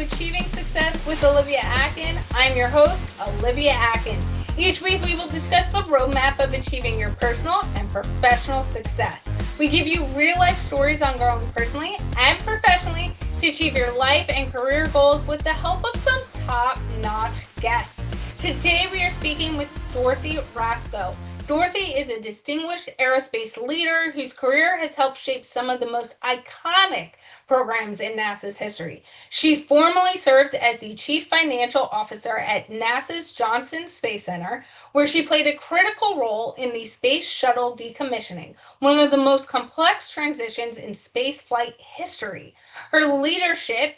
Achieving Success with Olivia Atkin. I'm your host, Olivia Atkin. Each week we will discuss the roadmap of achieving your personal and professional success. We give you real life stories on growing personally and professionally to achieve your life and career goals with the help of some top-notch guests. Today we are speaking with Dorothy Rasco. Dorothy is a distinguished aerospace leader whose career has helped shape some of the most iconic programs in NASA's history. She formerly served as the Chief Financial Officer at NASA's Johnson Space Center, where she played a critical role in the Space Shuttle decommissioning, one of the most complex transitions in spaceflight history. Her leadership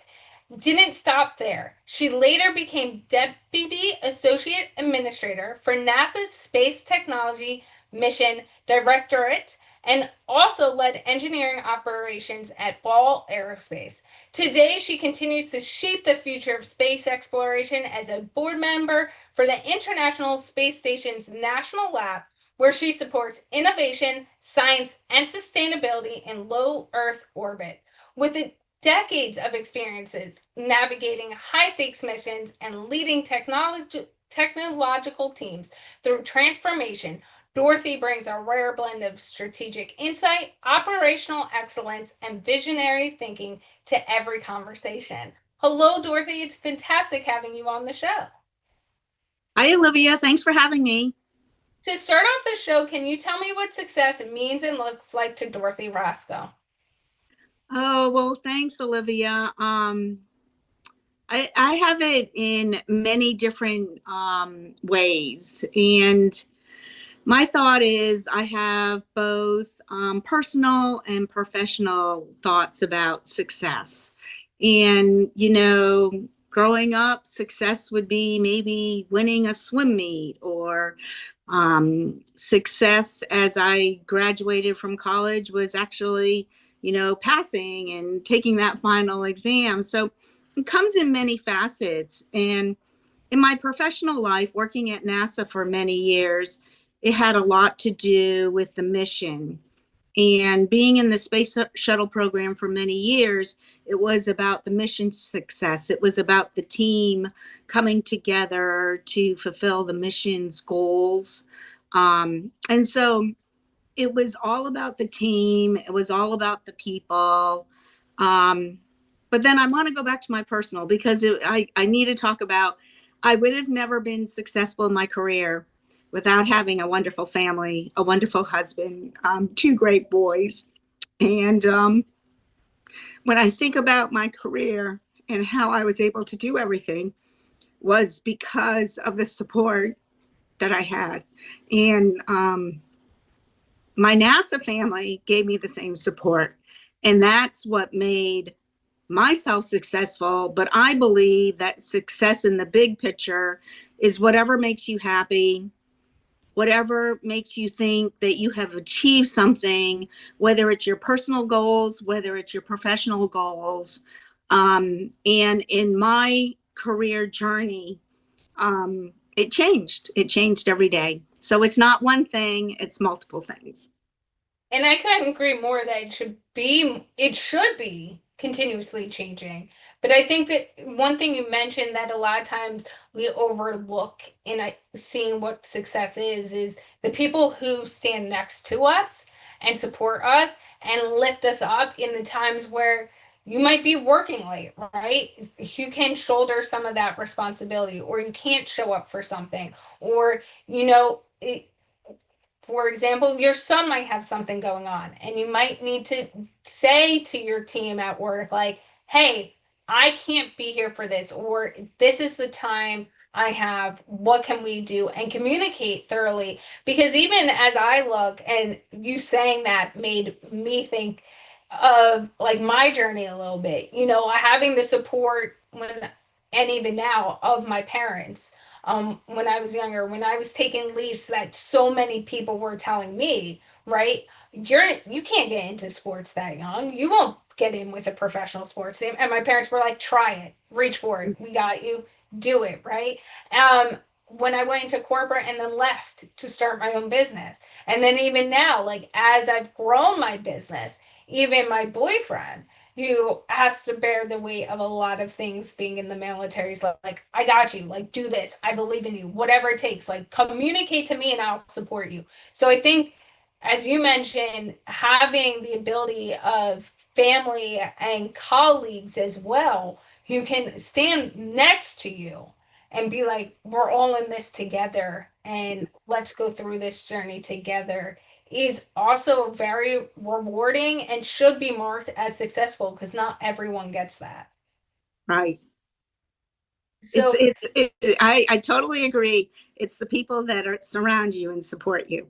didn't stop there. She later became Deputy Associate Administrator for NASA's Space Technology Mission Directorate and also led engineering operations at Ball Aerospace. Today, she continues to shape the future of space exploration as a board member for the International Space Station's National Lab, where she supports innovation, science, and sustainability in low Earth orbit. With decades of experiences navigating high-stakes missions and leading technological teams through transformation, Dorothy brings a rare blend of strategic insight, operational excellence, and visionary thinking to every conversation. Hello, Dorothy. It's fantastic having you on the show. Hi, Olivia. Thanks for having me. To start off the show, can you tell me what success means and looks like to Dorothy Rasco? Oh, well, thanks, Olivia. I have it in many different ways. And my thought is I have both personal and professional thoughts about success. And, growing up, success would be maybe winning a swim meet or success as I graduated from college was actually passing and taking that final exam. So it comes in many facets. And in my professional life, working at NASA for many years, it had a lot to do with the mission. And being in the Space Shuttle program for many years, it was about the mission success. It was about the team coming together to fulfill the mission's goals. And so it was all about the team. It was all about the people. But then I want to go back to my personal because I need to talk about, I would have never been successful in my career without having a wonderful family, a wonderful husband, two great boys. And when I think about my career and how I was able to do everything was because of the support that I had. And my NASA family gave me the same support. And that's what made myself successful. But I believe that success in the big picture is whatever makes you happy, whatever makes you think that you have achieved something, whether it's your personal goals, whether it's your professional goals. And in my career journey, it changed. It changed every day. So it's not one thing, it's multiple things. And I couldn't agree more that it should be continuously changing. But I think that one thing you mentioned that a lot of times we overlook in seeing what success is the people who stand next to us and support us and lift us up in the times where you might be working late, right? You can shoulder some of that responsibility, or you can't show up for something, or, for example, your son might have something going on, and you might need to say to your team at work, like, hey, I can't be here for this, or this is the time I have, what can we do, and communicate thoroughly. Because even as I look, and you saying that made me think of like my journey a little bit, having the support and even now of my parents. When I was younger, when I was taking leaps that so many people were telling me, right, you can't get into sports that young. You won't get in with a professional sports team. And my parents were like, try it, reach for it. We got you, do it, right? When I went into corporate and then left to start my own business. And then even now, like as I've grown my business, even my boyfriend, who has to bear the weight of a lot of things being in the military is like, I got you, like, do this, I believe in you, whatever it takes, like, communicate to me and I'll support you. So I think, as you mentioned, having the ability of family and colleagues as well who can stand next to you and be like, we're all in this together and let's go through this journey together is also very rewarding and should be marked as successful because not everyone gets that. Right. So, I totally agree. It's the people that surround you and support you.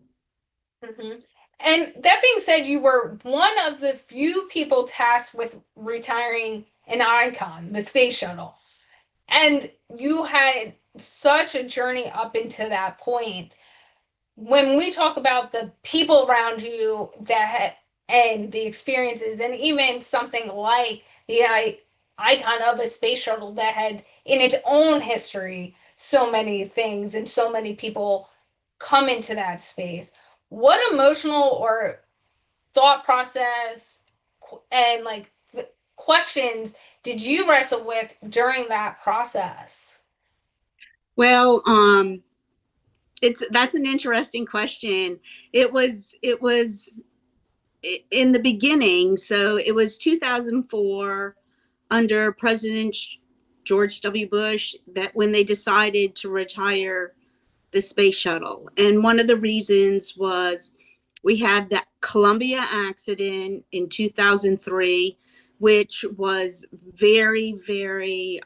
mhm. And that being said, you were one of the few people tasked with retiring an icon, the space shuttle. And you had such a journey up into that point. When we talk about the people around you and the experiences, and even something like the icon of a space shuttle that had in its own history so many things and so many people come into that space, what emotional or thought process and like questions did you wrestle with during that process? Well, that's an interesting question. It was in the beginning. So it was 2004 under President George W. Bush that when they decided to retire the space shuttle. And one of the reasons was we had that Columbia accident in 2003, which was very, very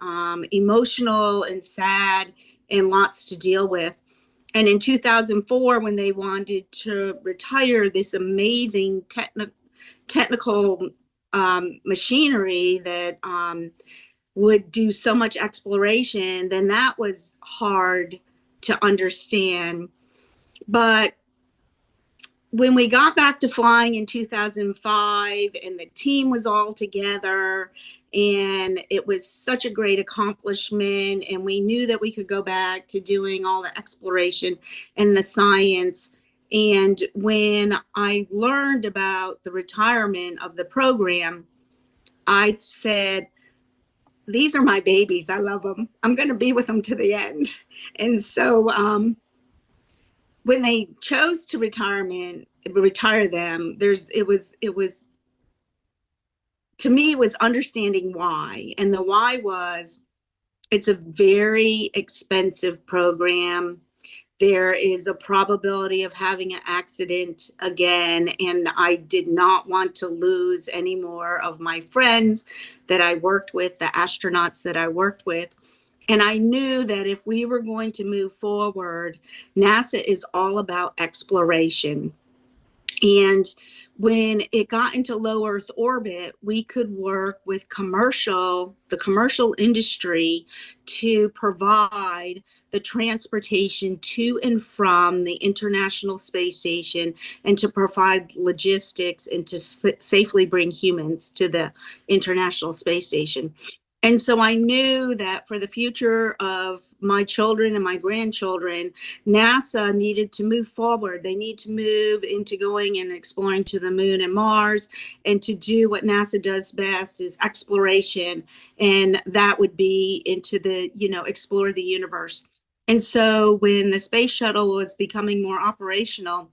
emotional and sad and lots to deal with. And in 2004, when they wanted to retire this amazing technical machinery that would do so much exploration, then that was hard to understand. But when we got back to flying in 2005 and the team was all together and it was such a great accomplishment and we knew that we could go back to doing all the exploration and the science, and when I learned about the retirement of the program, I said, these are my babies. I love them. I'm going to be with them to the end. And so when they chose to retire them, it was to me, it was understanding why. And the why was it's a very expensive program. There is a probability of having an accident again, and I did not want to lose any more of my friends that I worked with, the astronauts that I worked with. And I knew that if we were going to move forward, NASA is all about exploration. And when it got into low Earth orbit, we could work with the commercial industry to provide the transportation to and from the International Space Station and to provide logistics and to safely bring humans to the International Space Station. And so I knew that for the future of my children and my grandchildren, NASA needed to move forward. They need to move into going and exploring to the moon and Mars, and to do what NASA does best is exploration. And that would be into explore the universe. And so when the space shuttle was becoming more operational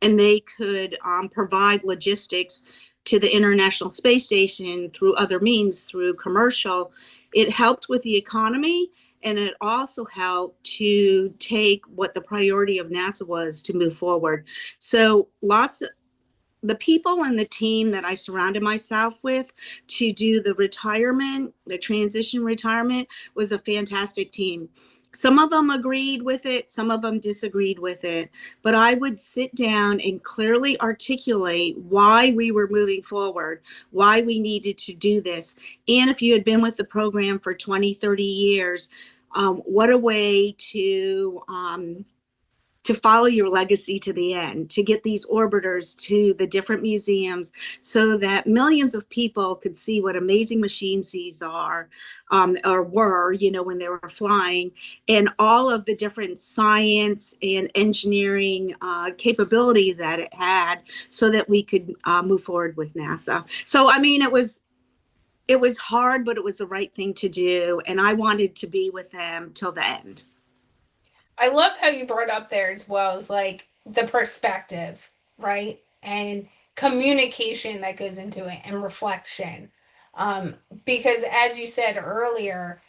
and they could provide logistics to the International Space Station through other means, through commercial, it helped with the economy. And it also helped to take what the priority of NASA was to move forward. So the people and the team that I surrounded myself with to do the transition retirement, was a fantastic team. Some of them agreed with it, some of them disagreed with it, but I would sit down and clearly articulate why we were moving forward, why we needed to do this. And if you had been with the program for 20, 30 years, what a way to follow your legacy to the end, to get these orbiters to the different museums so that millions of people could see what amazing machines these are, or were, when they were flying, and all of the different science and engineering capability that it had so that we could move forward with NASA. So, I mean, it was it was hard, but it was the right thing to do. And I wanted to be with them till the end. I love how you brought up there as well as like the perspective, right? And communication that goes into it and reflection. Um, because as you said earlier,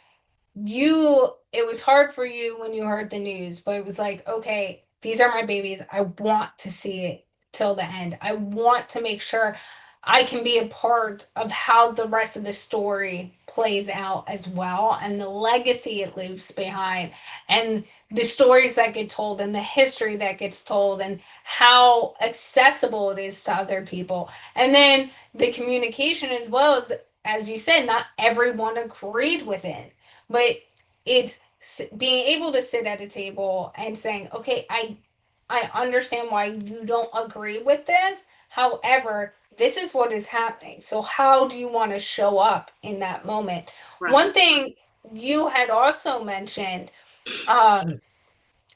it was hard for you when you heard the news, but it was like, okay, these are my babies. I want to see it till the end. I want to make sure I can be a part of how the rest of the story plays out as well, and the legacy it leaves behind, and the stories that get told, and the history that gets told, and how accessible it is to other people. And then the communication as well, as you said, not everyone agreed with it, but it's being able to sit at a table and saying, okay, I understand why you don't agree with this. However, this is what is happening. So how do you want to show up in that moment? Right. One thing you had also mentioned, um,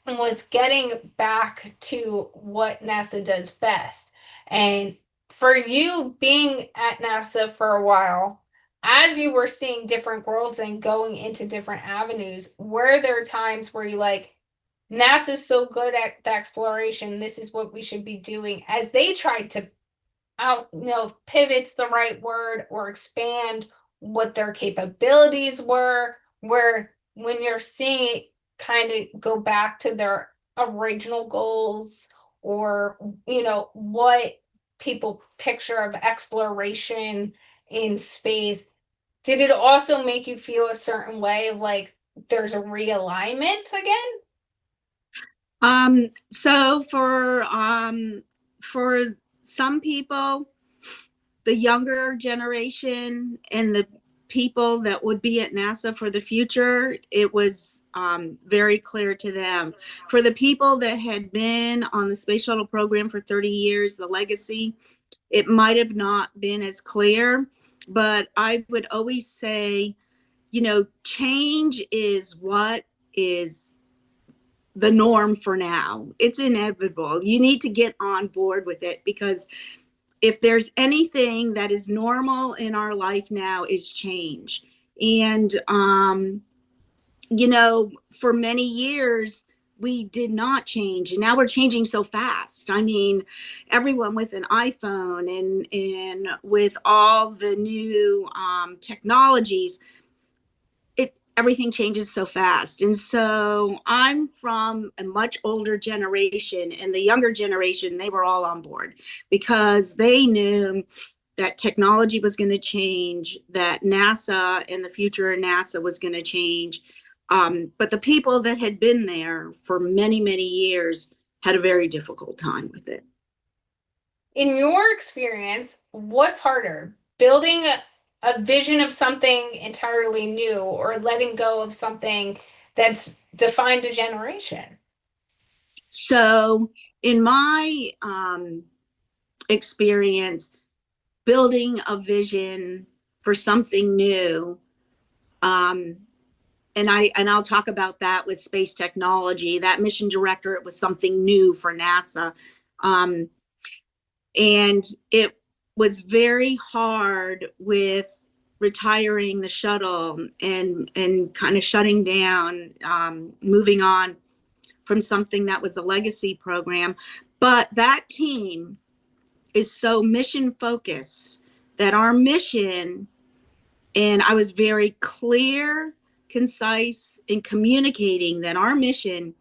was getting back to what NASA does best. And for you being at NASA for a while, as you were seeing different growth and going into different avenues, were there times where you like, NASA's so good at the exploration, this is what we should be doing, as they tried to out, pivot's the right word, or expand what their capabilities were, where when you're seeing it kind of go back to their original goals, or what people picture of exploration in space, did it also make you feel a certain way of like there's a realignment again? So for some people, the younger generation and the people that would be at NASA for the future, it was very clear to them. For the people that had been on the space shuttle program for 30 years, the legacy, it might have not been as clear. But I would always say, change is what is the norm for now. It's inevitable. You need to get on board with it, because if there's anything that is normal in our life now, is change. And for many years we did not change, and now we're changing so fast. I mean, everyone with an iPhone and with all the new technologies, everything changes so fast. And so I'm from a much older generation, and the younger generation, they were all on board because they knew that technology was going to change, that NASA and the future of NASA was going to change. But the people that had been there for many, many years had a very difficult time with it. In your experience, what's harder, building a vision of something entirely new, or letting go of something that's defined a generation? So in my experience, building a vision for something new, and I'll talk about that with space technology. That mission director, it was something new for NASA, and it was very hard with retiring the shuttle and kind of shutting down, moving on from something that was a legacy program. But that team is so mission focused that our mission, and I was very clear, concise in communicating that our mission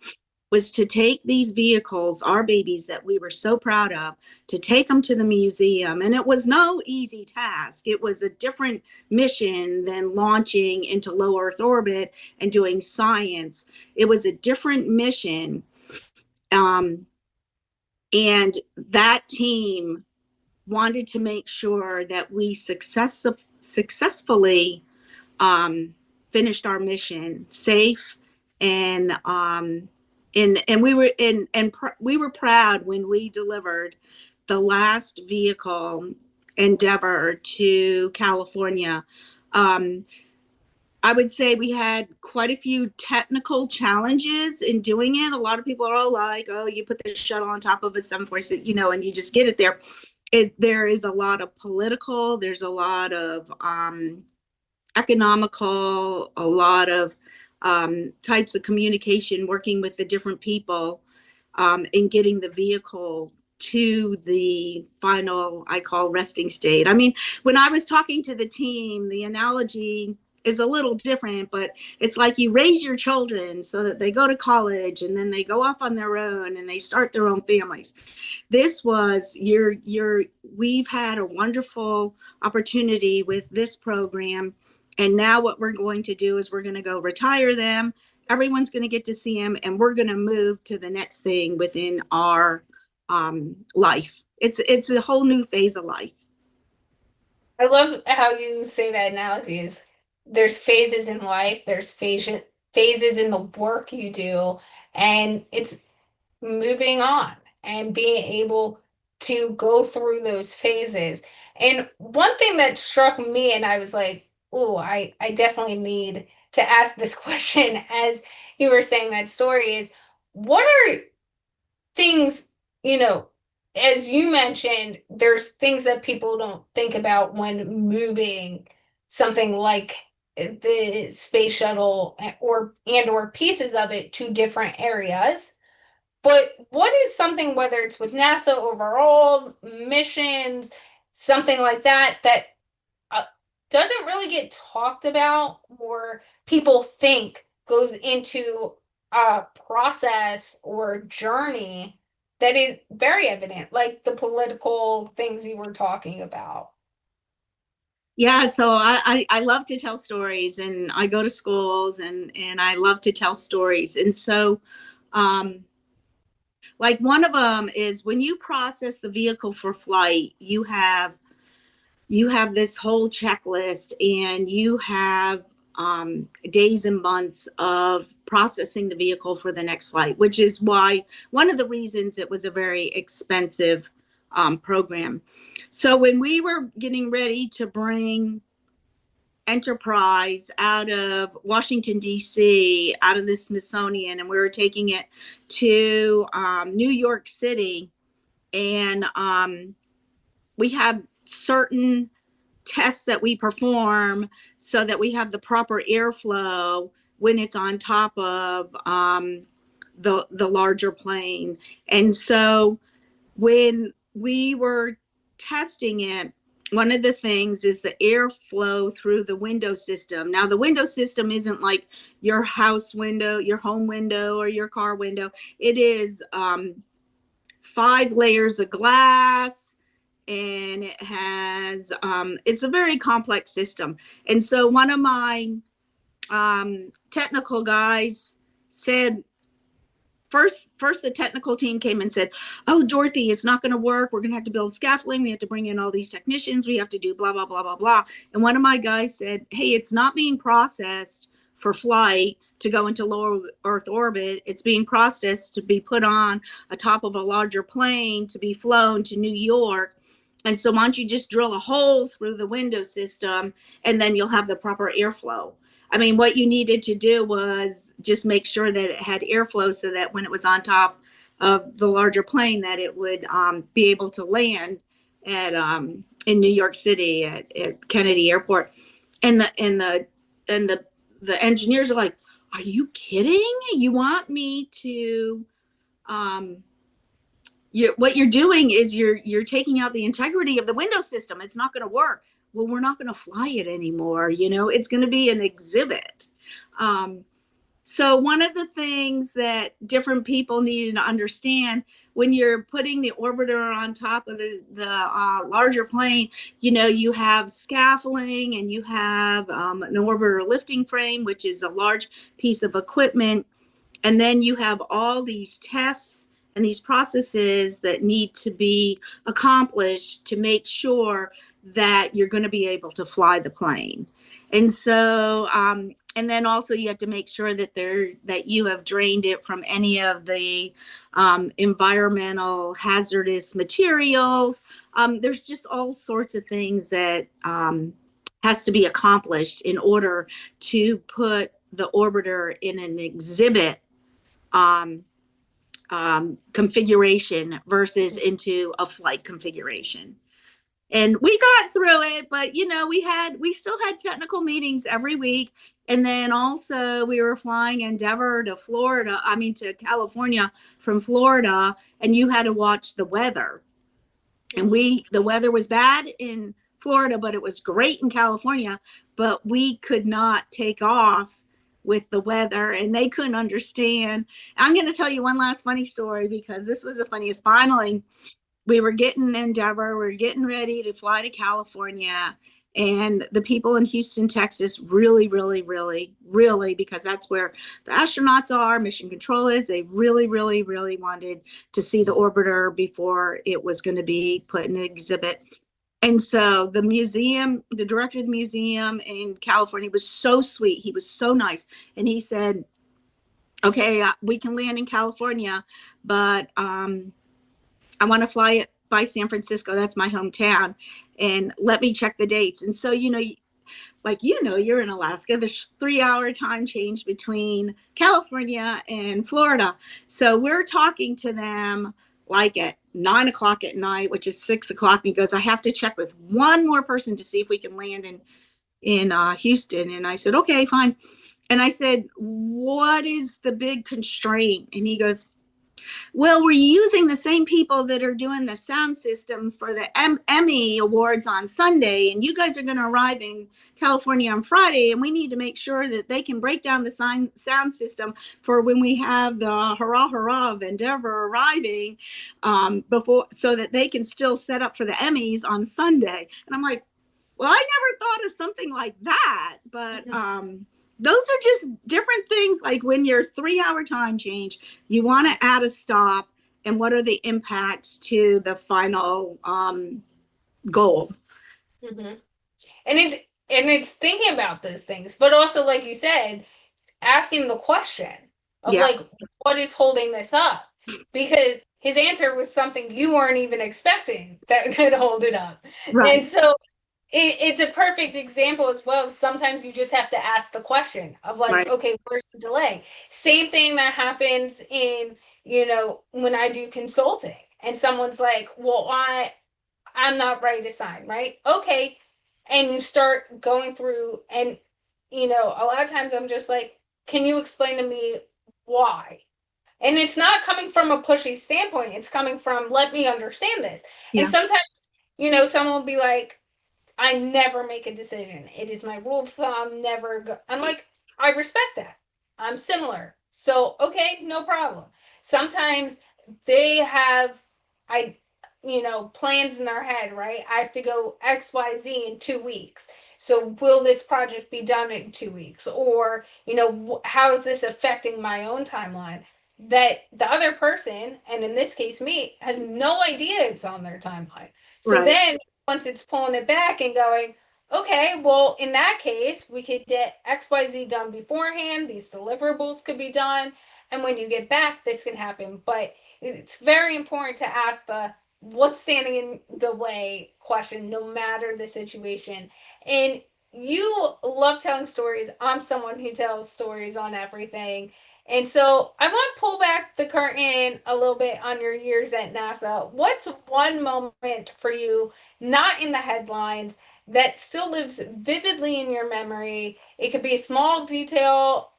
was to take these vehicles, our babies that we were so proud of, to take them to the museum. And it was no easy task. It was a different mission than launching into low Earth orbit and doing science. It was a different mission. And that team wanted to make sure that we successfully finished our mission safe, and we were proud when we delivered the last vehicle, Endeavor, to California. I would say we had quite a few technical challenges in doing it. A lot of people are all like, oh, you put the shuttle on top of a 747, and you just get it there. there is a lot of political, there's a lot of economical, a lot of types of communication, working with the different people in getting the vehicle to the final, I call, resting state. I mean, when I was talking to the team, the analogy is a little different, but it's like you raise your children so that they go to college and then they go off on their own and they start their own families. This was we've had a wonderful opportunity with this program. And now what we're going to do is we're going to go retire them. Everyone's going to get to see them, and we're going to move to the next thing within our life. It's a whole new phase of life. I love how you say that analogy is there's phases in life, there's phases in the work you do, and it's moving on and being able to go through those phases. And one thing that struck me, and I was like, oh, I definitely need to ask this question as you were saying that story is what are things, you know, as you mentioned, there's things that people don't think about when moving something like the space shuttle or pieces of it to different areas. But what is something, whether it's with NASA overall, missions, something like that, that uh, doesn't really get talked about or people think goes into a process or journey that is very evident, like the political things you were talking about? Yeah, so I love to tell stories, and I go to schools, and I love to tell stories. And so like one of them is when you process the vehicle for flight, you have this whole checklist, and you have days and months of processing the vehicle for the next flight, which is why one of the reasons it was a very expensive program. So when we were getting ready to bring Enterprise out of Washington, D.C., out of the Smithsonian, and we were taking it to New York City, and we have certain tests that we perform so that we have the proper airflow when it's on top of the larger plane. And so when we were testing it, one of the things is the airflow through the window system. Now, the window system isn't like your house window, your home window, or your car window. It is 5 layers of glass, and it has it's a very complex system. And so one of my technical guys said, first the technical team came and said, oh, Dorothy, it's not going to work, we're going to have to build scaffolding, we have to bring in all these technicians, we have to do blah blah blah blah blah. And one of my guys said, hey, it's not being processed for flight to go into low Earth orbit. It's being processed to be put on a top of a larger plane to be flown to New York. And so why don't you just drill a hole through the window system, and then you'll have the proper airflow. I mean, what you needed to do was just make sure that it had airflow so that when it was on top of the larger plane, that it would be able to land at in New York City at Kennedy Airport. And the engineers are like, are you kidding? You want me to what you're doing is you're taking out the integrity of the window system. It's not going to work. Well, we're not going to fly it anymore. You know, it's going to be an exhibit. So one of the things that different people needed to understand when you're putting the orbiter on top of the larger plane, you know, you have scaffolding, and you have an orbiter lifting frame, which is a large piece of equipment. And then you have all these tests and these processes that need to be accomplished to make sure that you're going to be able to fly the plane. And so, and then also you have to make sure that you have drained it from any of the environmental hazardous materials. There's just all sorts of things that has to be accomplished in order to put the orbiter in an exhibit configuration versus into a flight configuration. And we got through it, but we still had technical meetings every week. And then also we were flying Endeavor to Florida, I mean to California from Florida, and you had to watch the weather. And the weather was bad in Florida, but it was great in California, but we could not take off with the weather, and they couldn't understand. I'm going to tell you one last funny story, because this was the funniest. Finally, we were getting Endeavor, we were getting ready to fly to California, and the people in Houston, Texas, really, really, really, really, because that's where the astronauts are, mission control is, they really, really, really wanted to see the orbiter before it was going to be put in an exhibit. And so the director of the museum in California was so sweet. He was so nice. And he said, okay, we can land in California, but I want to fly it by San Francisco. That's my hometown. And let me check the dates. And so, you're in Alaska, there's 3-hour time change between California and Florida. So we're talking to them like at 9 o'clock at night, which is 6 o'clock. And he goes, I have to check with one more person to see if we can land in Houston. And I said, okay, fine. And I said, what is the big constraint? And he goes, well, we're using the same people that are doing the sound systems for the Emmy Awards on Sunday, and you guys are going to arrive in California on Friday, and we need to make sure that they can break down the sound system for when we have the hurrah hurrah of Endeavor arriving before, so that they can still set up for the Emmys on Sunday. And I'm like, well, I never thought of something like that, but those are just different things. Like when you're 3-hour time change, you want to add a stop, and what are the impacts to the final goal? Mm-hmm. And it's thinking about those things, but also, like you said, asking the question of like, what is holding this up? Because his answer was something you weren't even expecting that could hold it up. Right. And so it's a perfect example as well. Sometimes you just have to ask the question of like, right, okay, where's the delay? Same thing that happens in, when I do consulting and someone's like, well, I'm not ready to sign, right? Okay. And you start going through and, a lot of times I'm just like, can you explain to me why? And it's not coming from a pushy standpoint. It's coming from, let me understand this. Yeah. And sometimes, someone will be like, I never make a decision. It is my rule of thumb, never go. I'm like, I respect that. I'm similar. So, okay, no problem. Sometimes they have, plans in their head, right? I have to go XYZ in 2 weeks. So will this project be done in 2 weeks? Or, how is this affecting my own timeline? That the other person, and in this case me, has no idea it's on their timeline. So then once it's pulling it back and going, okay, well, in that case, we could get XYZ done beforehand. These deliverables could be done. And when you get back, this can happen. But it's very important to ask the what's standing in the way question, no matter the situation. And you love telling stories. I'm someone who tells stories on everything. And so I want to pull back the curtain a little bit on your years at NASA. What's one moment for you, not in the headlines, that still lives vividly in your memory? It could be a small detail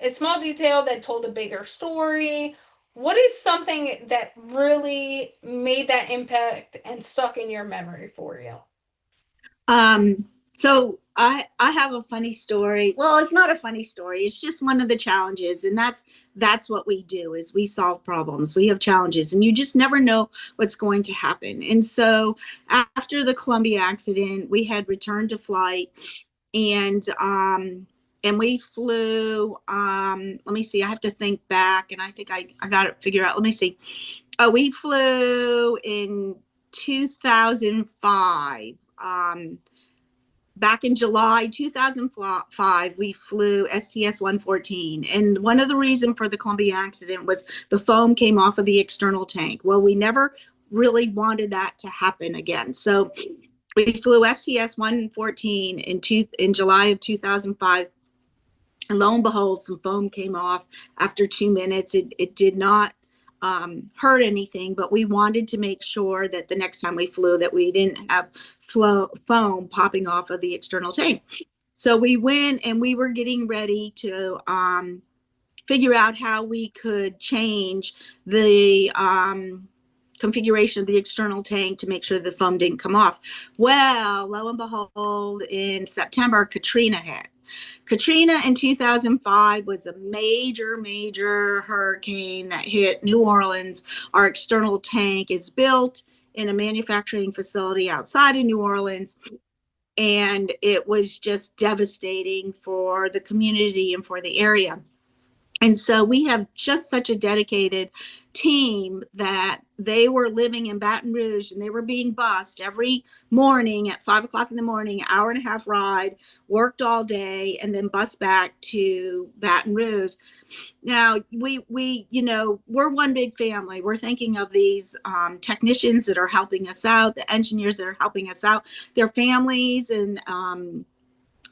that told a bigger story. What is something that really made that impact and stuck in your memory for you? So I have a funny story. Well, it's not a funny story. It's just one of the challenges. And that's what we do, is we solve problems. We have challenges, and you just never know what's going to happen. And so after the Columbia accident, we had returned to flight, and we flew, let me see, I have to think back, and I think I got it figured out. Let me see. We flew in 2005. Back in July 2005, we flew STS-114. And one of the reasons for the Columbia accident was the foam came off of the external tank. Well, we never really wanted that to happen again. So we flew STS-114 in July of 2005. And lo and behold, some foam came off after 2 minutes. It did not hurt anything, but we wanted to make sure that the next time we flew that we didn't have foam popping off of the external tank. So we went and we were getting ready to figure out how we could change the configuration of the external tank to make sure the foam didn't come off. Well, lo and behold, in September, Katrina hit. Katrina in 2005 was a major, major hurricane that hit New Orleans. Our external tank is built in a manufacturing facility outside of New Orleans. And it was just devastating for the community and for the area. And so we have just such a dedicated team that they were living in Baton Rouge and they were being bused every morning at 5 o'clock in the morning, hour and a half ride, worked all day, and then bus back to Baton Rouge. Now we we're one big family. We're thinking of these technicians that are helping us out, the engineers that are helping us out, their families and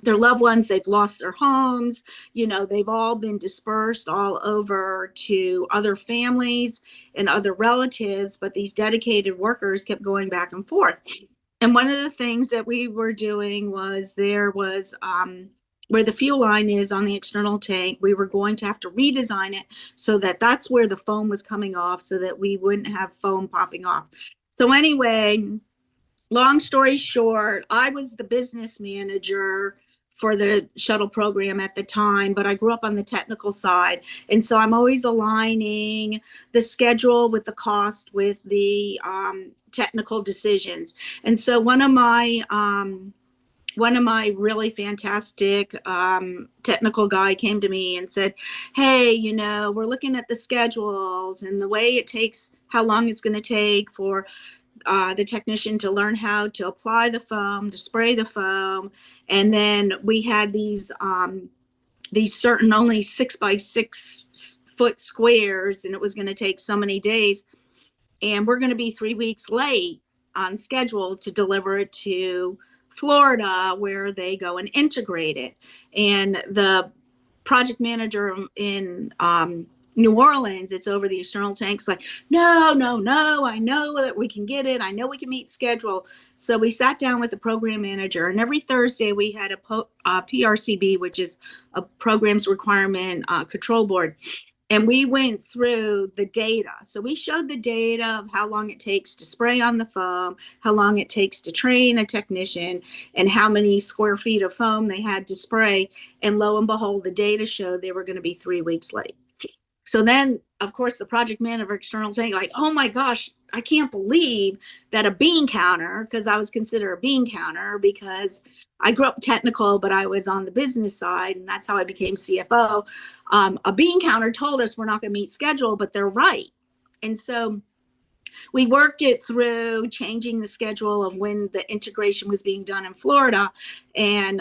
their loved ones. They've lost their homes. They've all been dispersed all over to other families and other relatives, but these dedicated workers kept going back and forth. And one of the things that we were doing was there was where the fuel line is on the external tank, we were going to have to redesign it so that that's where the foam was coming off so that we wouldn't have foam popping off. So anyway, long story short, I was the business manager for the shuttle program at the time, but I grew up on the technical side. And so I'm always aligning the schedule with the cost with the technical decisions. And so one of my really fantastic technical guy came to me and said, hey, we're looking at the schedules and the way it takes, how long it's going to take for the technician to learn how to apply the foam, to spray the foam. And then we had these certain only 6x6 foot squares, and it was going to take so many days. And we're going to be 3 weeks late on schedule to deliver it to Florida, where they go and integrate it. And the project manager in New Orleans, it's over the external tanks, like, no, I know that we can get it. I know we can meet schedule. So we sat down with the program manager, and every Thursday we had a PRCB, which is a programs requirement control board. And we went through the data. So we showed the data of how long it takes to spray on the foam, how long it takes to train a technician, and how many square feet of foam they had to spray. And lo and behold, the data showed they were going to be 3 weeks late. So then, of course, the project manager external saying, like, oh my gosh, I can't believe that a bean counter, because I was considered a bean counter because I grew up technical, but I was on the business side, and that's how I became CFO. A bean counter told us we're not going to meet schedule, but they're right. And so we worked it through changing the schedule of when the integration was being done in Florida, and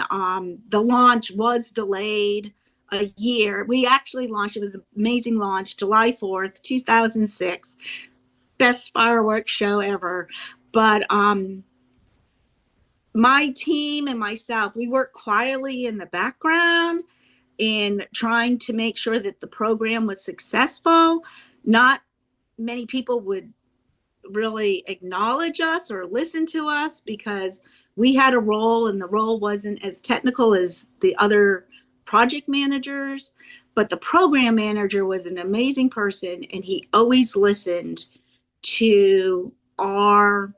the launch was delayed a year. We actually launched, it was an amazing launch, July 4th, 2006. Best fireworks show ever. But my team and myself, we worked quietly in the background in trying to make sure that the program was successful. Not many people would really acknowledge us or listen to us because we had a role, and the role wasn't as technical as the other project managers, but the program manager was an amazing person, and he always listened to our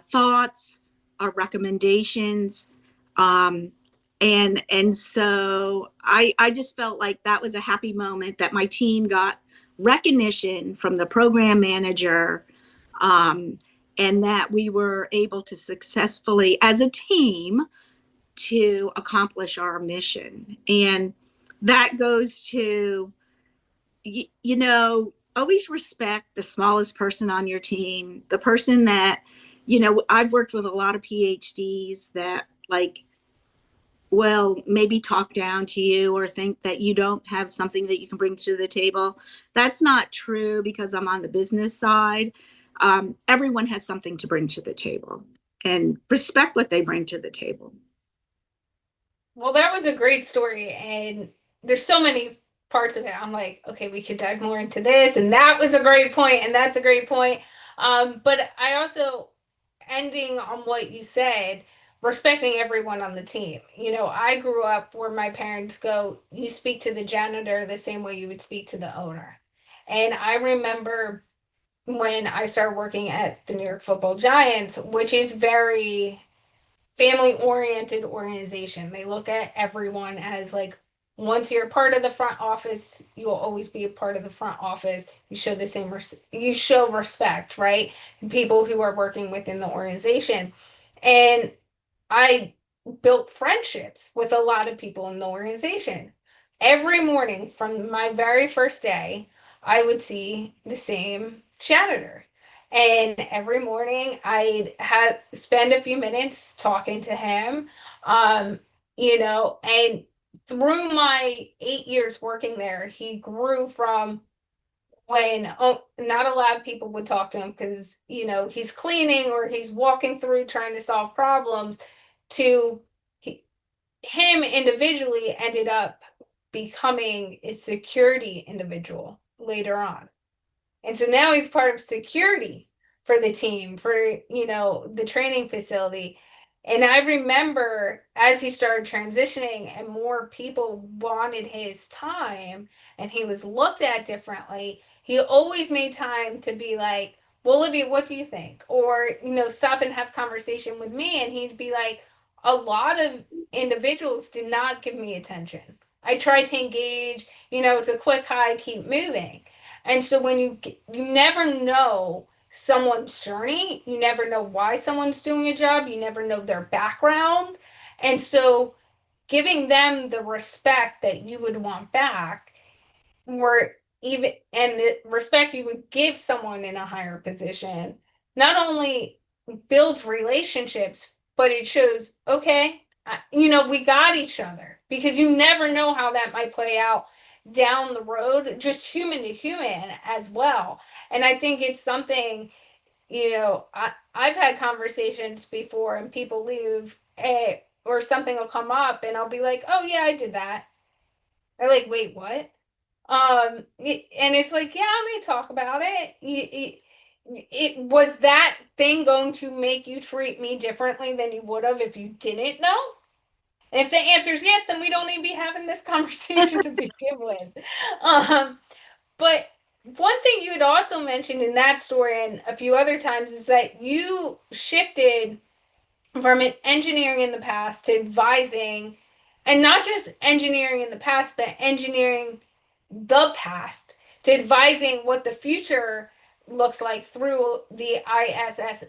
thoughts, our recommendations, and so I just felt like that was a happy moment that my team got recognition from the program manager, and that we were able to successfully, as a team, to accomplish our mission. And that goes to, always respect the smallest person on your team, the person that, I've worked with a lot of PhDs that, like, well, maybe talk down to you or think that you don't have something that you can bring to the table. That's not true, because I'm on the business side. Everyone has something to bring to the table, and respect what they bring to the table. Well, that was a great story, and there's so many parts of it, I'm like, okay, we could dive more into this, and that was a great point, and that's a great point. But I also, ending on what you said, respecting everyone on the team. I grew up where my parents go, you speak to the janitor the same way you would speak to the owner. And I remember when I started working at the New York Football Giants, which is very family oriented organization. They look at everyone as like, once you're part of the front office, you'll always be a part of the front office. You show the same you show respect, right? People who are working within the organization. And I built friendships with a lot of people in the organization. Every morning from my very first day, I would see the same janitor. And every morning I'd have spend a few minutes talking to him. Um, and through my 8 years working there, he grew from when not a lot of people would talk to him because he's cleaning or he's walking through trying to solve problems to he, him individually ended up becoming a security individual later on. And so now he's part of security for the team, for, the training facility. And I remember as he started transitioning and more people wanted his time and he was looked at differently, he always made time to be like, well, Olivia, what do you think? Or, stop and have conversation with me. And he'd be like, a lot of individuals did not give me attention. I tried to engage, it's a quick hi, keep moving. And so when you never know someone's journey, you never know why someone's doing a job, you never know their background. And so giving them the respect that you would want back, or even and the respect you would give someone in a higher position, not only builds relationships, but it shows, okay, we got each other, because you never know how that might play out down the road, just human to human as well. And I think it's something, I've had conversations before and people leave, or something will come up and I'll be like, oh yeah, I did that. They're like, wait, what? And it's like, yeah, I need to talk about it. It was that thing going to make you treat me differently than you would have if you didn't know? And if the answer is yes, then we don't need to be having this conversation to begin with. Um, but one thing you had also mentioned in that story and a few other times is that you shifted from an engineering in the past to advising, and not just engineering in the past, but engineering the past to advising what the future looks like through the ISS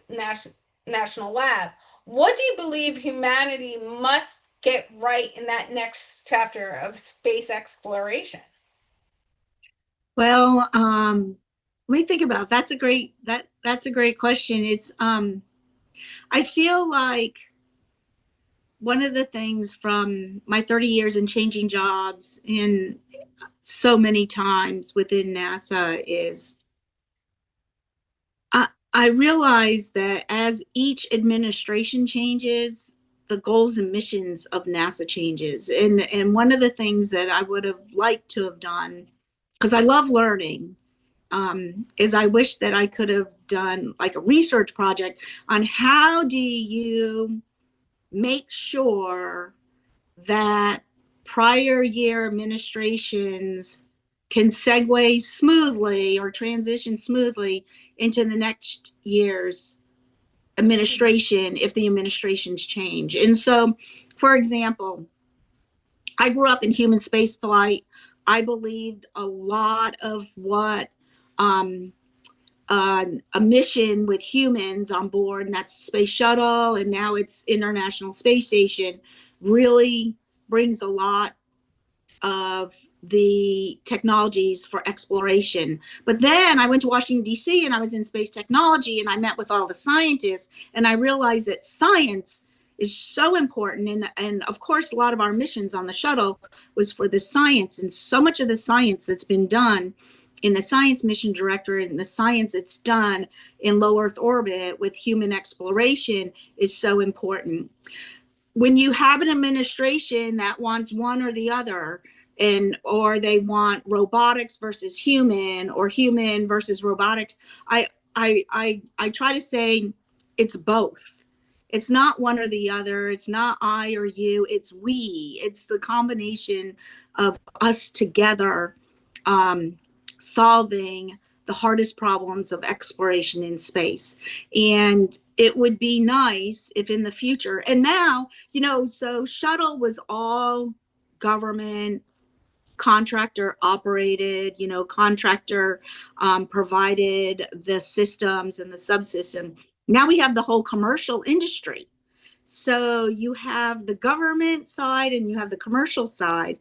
National Lab. What do you believe humanity must get right in that next chapter of space exploration? Well, let me think about it. That's a great question. It's I feel like one of the things from my 30 years in changing jobs in so many times within NASA is I realize that as each administration changes, the goals and missions of NASA changes. And one of the things that I would have liked to have done, because I love learning, is I wish that I could have done like a research project on how do you make sure that prior year administrations can segue smoothly or transition smoothly into the next year's administration if the administrations change. And so, for example, I grew up in human space flight. I believed a lot of what a mission with humans on board, and that's Space Shuttle, and now it's International Space Station, really brings a lot of the technologies for exploration. But then I went to Washington, D.C., and I was in space technology, and I met with all the scientists, and I realized that science is so important. And of course, a lot of our missions on the shuttle was for the science, and so much of the science that's been done in the science mission directorate and the science that's done in low Earth orbit with human exploration is so important. When you have an administration that wants one or the other, and or they want robotics versus human or human versus robotics. I try to say it's both. It's not one or the other. It's not I or you. It's we. It's the combination of us together, um, solving the hardest problems of exploration in space. And it would be nice if in the future, and now, so Shuttle was all government, contractor operated, contractor provided the systems and the subsystem. Now we have the whole commercial industry. So you have the government side and you have the commercial side.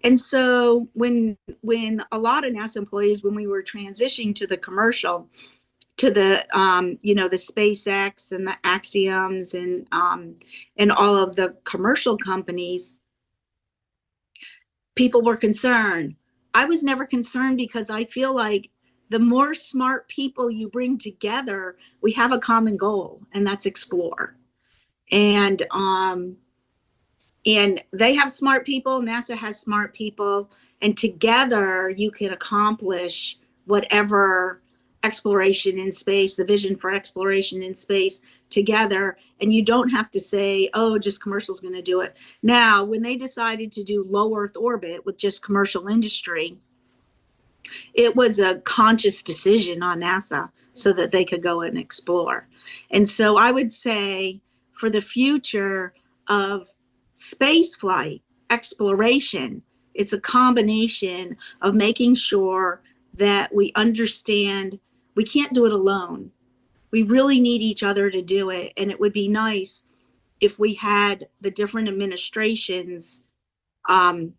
And so when a lot of NASA employees, when we were transitioning to the commercial, to the the SpaceX and the Axioms and all of the commercial companies, people were concerned. I was never concerned because I feel like the more smart people you bring together, we have a common goal, and that's explore. And and they have smart people, NASA has smart people, and together you can accomplish whatever exploration in space, the vision for exploration in space together. And you don't have to say, oh, just commercial's going to do it. Now, when they decided to do low Earth orbit with just commercial industry, it was a conscious decision on NASA so that they could go and explore. And so I would say for the future of space flight exploration, it's a combination of making sure that we understand we can't do it alone. We really need each other to do it. And it would be nice if we had the different administrations um,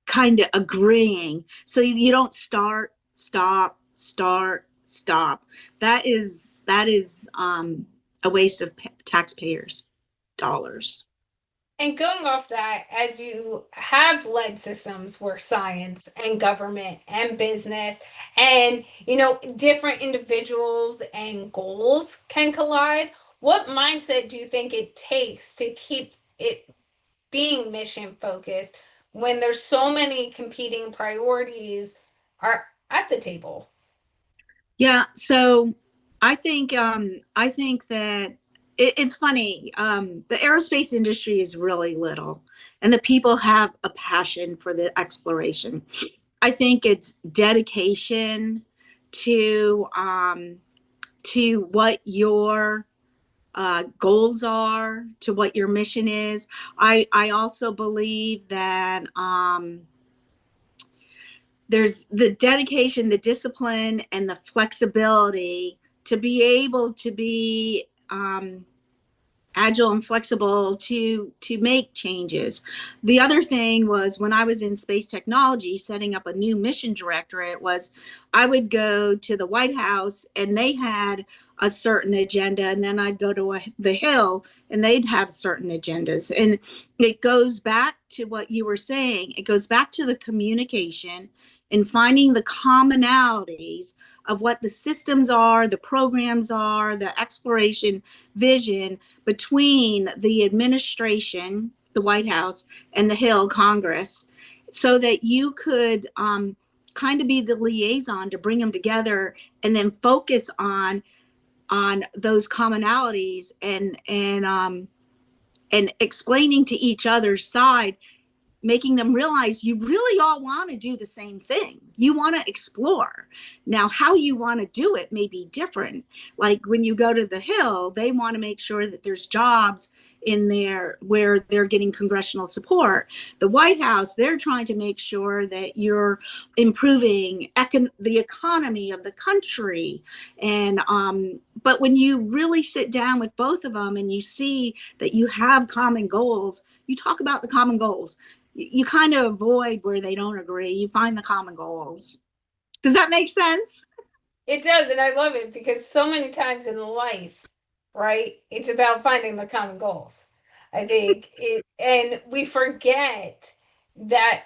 kind of agreeing. So you don't start, stop, start, stop. That is a waste of taxpayers' dollars. And going off that, as you have led systems where science and government and business and, different individuals and goals can collide, what mindset do you think it takes to keep it being mission focused when there's so many competing priorities are at the table? Yeah, so I think that it's funny. The aerospace industry is really little, and the people have a passion for the exploration. I think it's dedication to what your goals are, to what your mission is. I also believe that there's the dedication, the discipline, and the flexibility to be able to be agile and flexible to make changes. The other thing was when I was in space technology setting up a new mission directorate was I would go to the White House and they had a certain agenda, and then I'd go to the Hill and they'd have certain agendas. And it goes back to what you were saying. It goes back to the communication and finding the commonalities of what the systems are, the programs are, the exploration vision between the administration, the White House, and the Hill Congress, so that you could kind of be the liaison to bring them together and then focus on those commonalities and explaining to each other's side, making them realize you really all want to do the same thing. You want to explore. Now, how you want to do it may be different. Like when you go to the Hill, they want to make sure that there's jobs in there where they're getting congressional support. The White House, they're trying to make sure that you're improving the economy of the country. And but when you really sit down with both of them and you see that you have common goals, you talk about the common goals. You kind of avoid where they don't agree. You find the common goals. Does that make sense? It does, and I love it because so many times in life, right, it's about finding the common goals. I think it, and we forget that,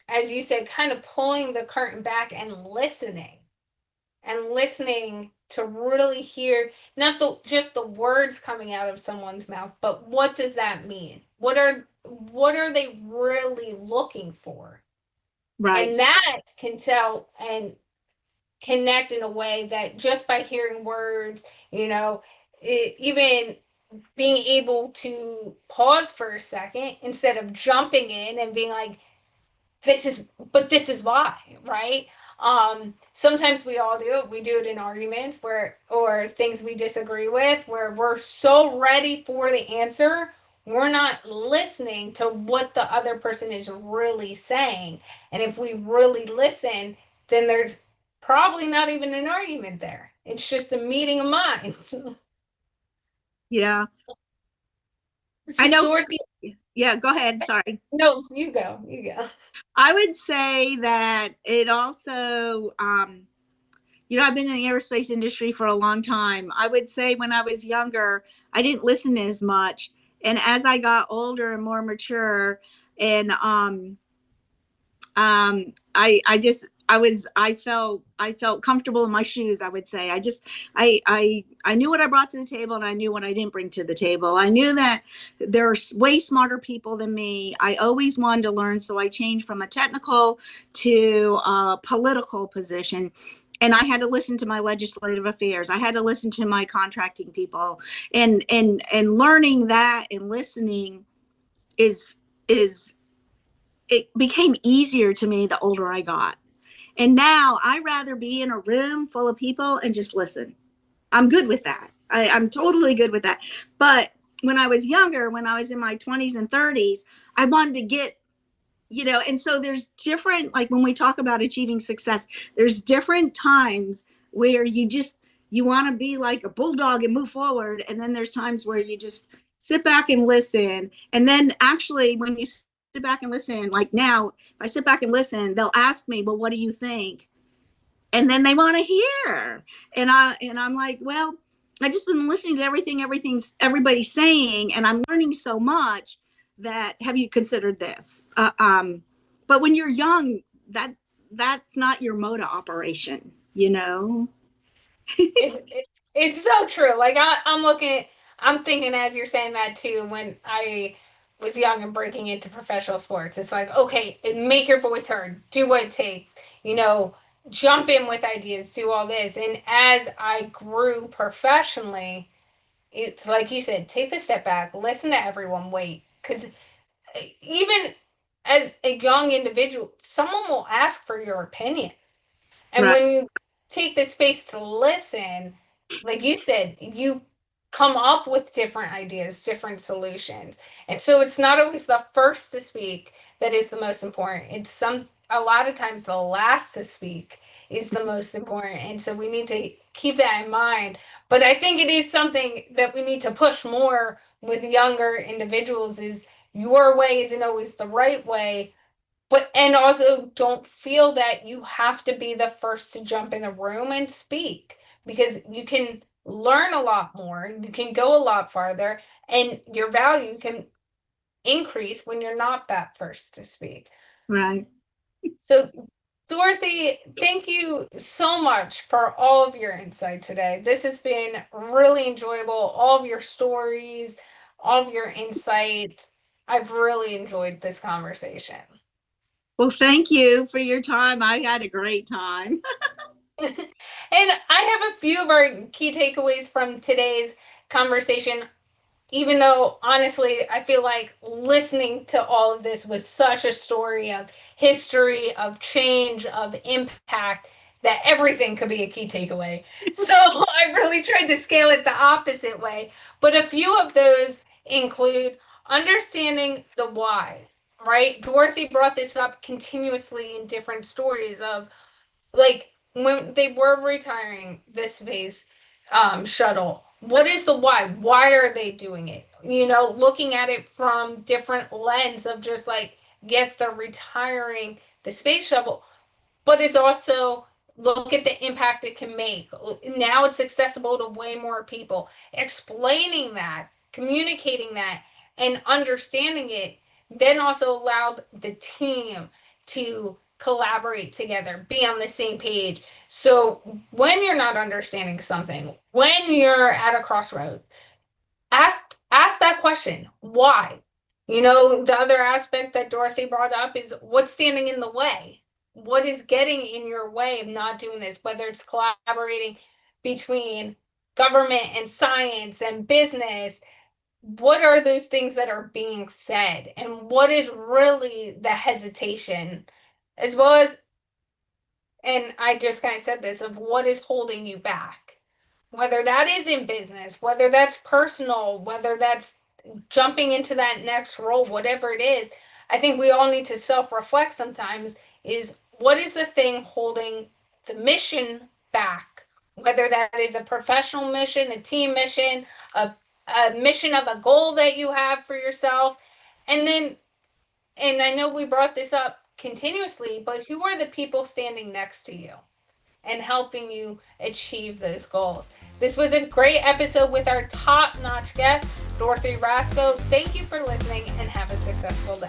as you said, kind of pulling the curtain back and listening to really hear not just the words coming out of someone's mouth, but what does that mean? What are what are they really looking for? Right. And that can tell and connect in a way that just by hearing words, even being able to pause for a second instead of jumping in and being like, this is why, right? Sometimes we all do it. We do it in arguments where, or things we disagree with, where we're so ready for the answer, we're not listening to what the other person is really saying. And if we really listen, then there's probably not even an argument there. It's just a meeting of minds. Yeah. I So, know. Dorothy, Yeah, go ahead. Sorry. no, you go, you go. I would say that it also, I've been in the aerospace industry for a long time. I would say when I was younger, I didn't listen as much. And as I got older and more mature, and I felt comfortable in my shoes. I would say I knew what I brought to the table, and I knew what I didn't bring to the table. I knew that there are way smarter people than me. I always wanted to learn, so I changed from a technical to a political position. And I had to listen to my legislative affairs. I had to listen to my contracting people, and learning that and listening is it became easier to me the older I got. And now I rather be in a room full of people and just listen. I'm good with that. I'm totally good with that. But when I was younger, when I was in my 20s and 30s, I wanted to get, and so there's different, like when we talk about achieving success, there's different times where you want to be like a bulldog and move forward. And then there's times where you just sit back and listen. And then actually, when you sit back and listen, like now, if I sit back and listen, they'll ask me, well, what do you think? And then they want to hear. And I'm like, well, I just been listening to everybody's saying, and I'm learning so much that have you considered this? But when you're young, that's not your mode of operation, you know? It's so true. Like I'm thinking as you're saying that too. When I was young and breaking into professional sports, it's like, okay, make your voice heard, do what it takes, you know, jump in with ideas, do all this. And as I grew professionally, it's like you said, take the step back, listen to everyone, wait, because even as a young individual, someone will ask for your opinion. And Right. when you take the space to listen, like you said, you come up with different ideas, different solutions. And so it's not always the first to speak that is the most important. It's a lot of times the last to speak is the most important. And so we need to keep that in mind. But I think it is something that we need to push more with younger individuals is your way isn't always the right way, but and also don't feel that you have to be the first to jump in a room and speak, because you can learn a lot more, you can go a lot farther, and your value can increase when you're not that first to speak. Right. So, Dorothy, thank you so much for all of your insight today. This has been really enjoyable. All of your stories, all of your insight. I've really enjoyed this conversation. Well, thank you for your time. I had a great time. And I have a few of our key takeaways from today's conversation, even though honestly, I feel like listening to all of this was such a story of history, of change, of impact, that everything could be a key takeaway. So I really tried to scale it the opposite way. But a few of those include understanding the why, right? Dorothy brought this up continuously in different stories of like when they were retiring this space shuttle, what is the why are they doing it, looking at it from different lens of just like, yes, they're retiring the space shuttle, but it's also look at the impact it can make. Now it's accessible to way more people. Explaining that, communicating that, and understanding it then also allowed the team to collaborate together, be on the same page. So when you're not understanding something, when you're at a crossroad, ask that question, why? The other aspect that Dorothy brought up is what's standing in the way. What is getting in your way of not doing this, whether it's collaborating between government and science and business. What are those things that are being said, and what is really the hesitation, as well as, and I just kind of said this, of what is holding you back, whether that is in business, whether that's personal, whether that's jumping into that next role, whatever it is. I think we all need to self-reflect sometimes, is what is the thing holding the mission back, whether that is a professional mission, a team mission, a mission of a goal that you have for yourself. And then, and I know we brought this up continuously, but who are the people standing next to you and helping you achieve those goals? This was a great episode with our top-notch guest, Dorothy Rasco. Thank you for listening, and have a successful day.